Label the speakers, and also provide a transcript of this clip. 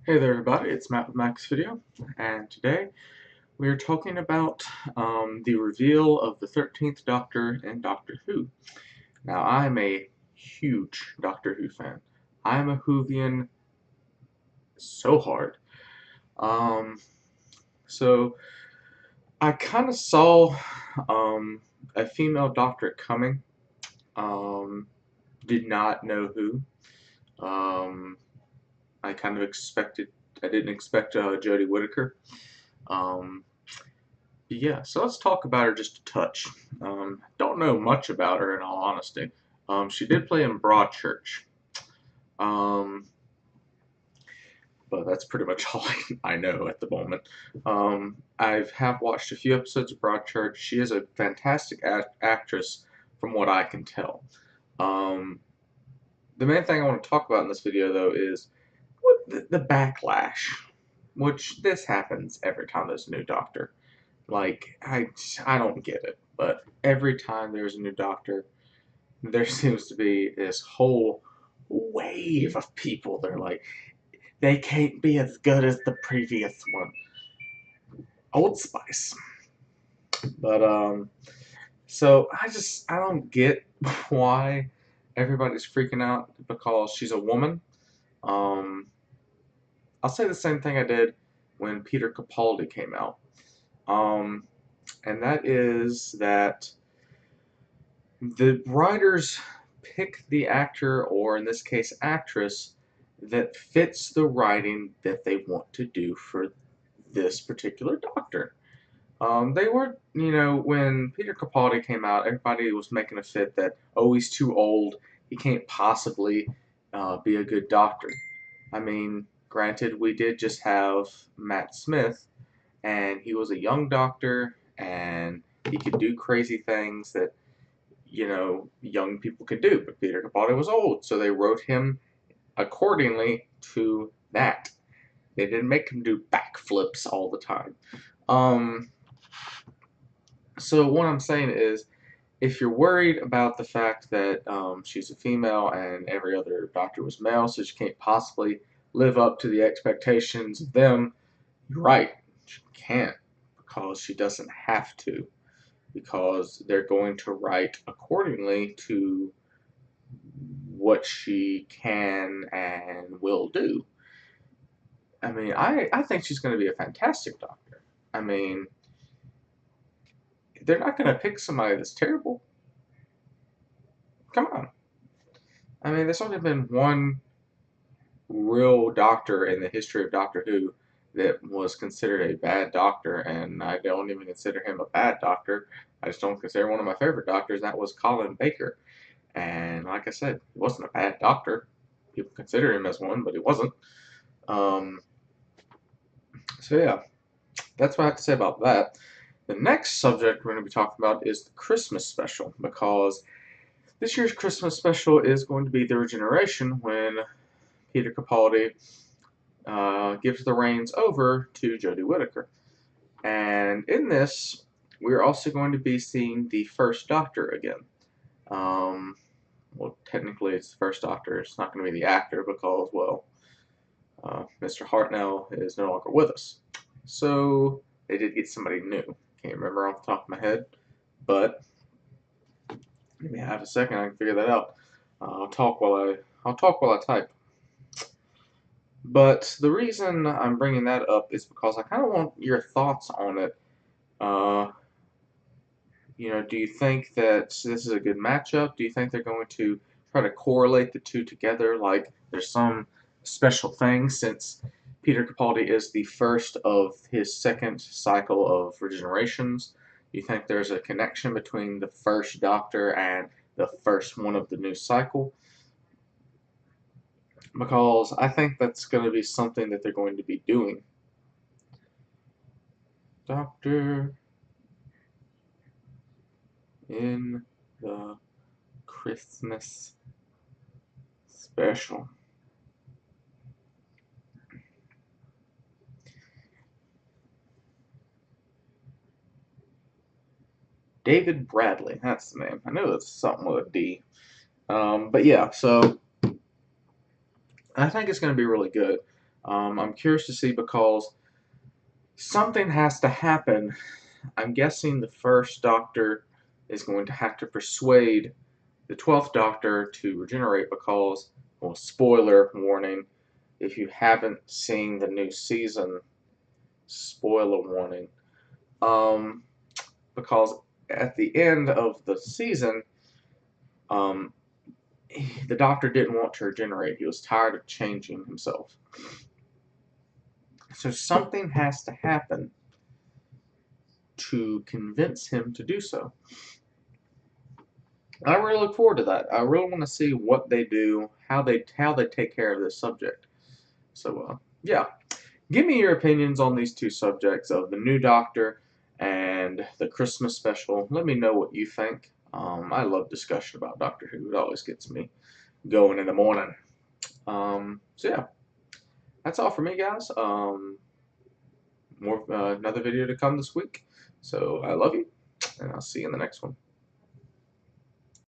Speaker 1: Hey there everybody, it's Matt with Max Video, and today we are talking about the reveal of the 13th Doctor in Doctor Who. Now, I'm a huge Doctor Who fan. I'm a Whovian so hard. Um, so, I kind of saw a female Doctor coming. Um, did not know who. Um, I kind of expected, I didn't expect Jodie Whittaker. Um, Yeah, so let's talk about her just a touch. Don't know much about her in all honesty. She did play in Broadchurch, um, but that's pretty much all I know at the moment. I have watched a few episodes of Broadchurch. She is a fantastic actress from what I can tell. Um, the main thing I want to talk about in this video though is the backlash, which this happens every time there's a new Doctor. Like, I don't get it, but every time there's a new Doctor, there seems to be this whole wave of people. They're like, they can't be as good as the previous one. Old Spice. But, so I don't get why everybody's freaking out because she's a woman. Um, I'll say the same thing I did when Peter Capaldi came out. Um, and that is that the writers pick the actor, or in this case, actress, that fits the writing that they want to do for this particular Doctor. They were, when Peter Capaldi came out, everybody was making a fit that, oh, he's too old, he can't possibly be a good Doctor. I mean, granted, we did just have Matt Smith, and he was a young Doctor, and he could do crazy things that young people could do, but Peter Capaldi was old, so they wrote him accordingly to that. They didn't make him do backflips all the time. Um, so what I'm saying is, if you're worried about the fact that she's a female and every other Doctor was male, so she can't possibly live up to the expectations of them, you're right. She can't, because she doesn't have to, because they're going to write accordingly to what she can and will do. I mean, I think she's going to be a fantastic Doctor. I mean, they're not going to pick somebody that's terrible. Come on. I mean, there's only been one real Doctor in the history of Doctor Who that was considered a bad Doctor, and I don't even consider him a bad Doctor. I just don't consider one of my favorite Doctors, and that was Colin Baker. And like I said, he wasn't a bad Doctor. People consider him as one, but he wasn't. Um, so yeah, that's what I have to say about that. The next subject we're going to be talking about is the Christmas special, because this year's Christmas special is going to be the regeneration when Peter Capaldi gives the reins over to Jodie Whittaker. And in this, we're also going to be seeing the first Doctor again. Well, technically it's the first Doctor. It's not going to be the actor because, well, Mr. Hartnell is no longer with us. So they did get somebody new. Can't remember off the top of my head, but give me half a second. I can figure that out. I'll talk while I type. But the reason I'm bringing that up is because I kind of want your thoughts on it. Uh, do you think that this is a good matchup? Do you think they're going to try to correlate the two together, like there's some special thing, since Peter Capaldi is the first of his second cycle of regenerations? Do you think there's a connection between the first Doctor and the first one of the new cycle? Because I think that's going to be something that they're going to be doing. Doctor in the Christmas special. David Bradley, that's the name. I knew it was something with a D. But yeah, so I think it's going to be really good. I'm curious to see because something has to happen. I'm guessing the first Doctor is going to have to persuade the 12th Doctor to regenerate because, well, spoiler warning, if you haven't seen the new season, spoiler warning, um, because at the end of the season, um, the Doctor didn't want to regenerate. He was tired of changing himself. So something has to happen to convince him to do so. I really look forward to that. I really want to see what they do, how they take care of this subject. So yeah, give me your opinions on these two subjects of the new Doctor and the Christmas special. Let me know what you think. I love discussion about Doctor Who. It always gets me going in the morning. So yeah, that's all for me, guys. Another video to come this week. So I love you, and I'll see you in the next one.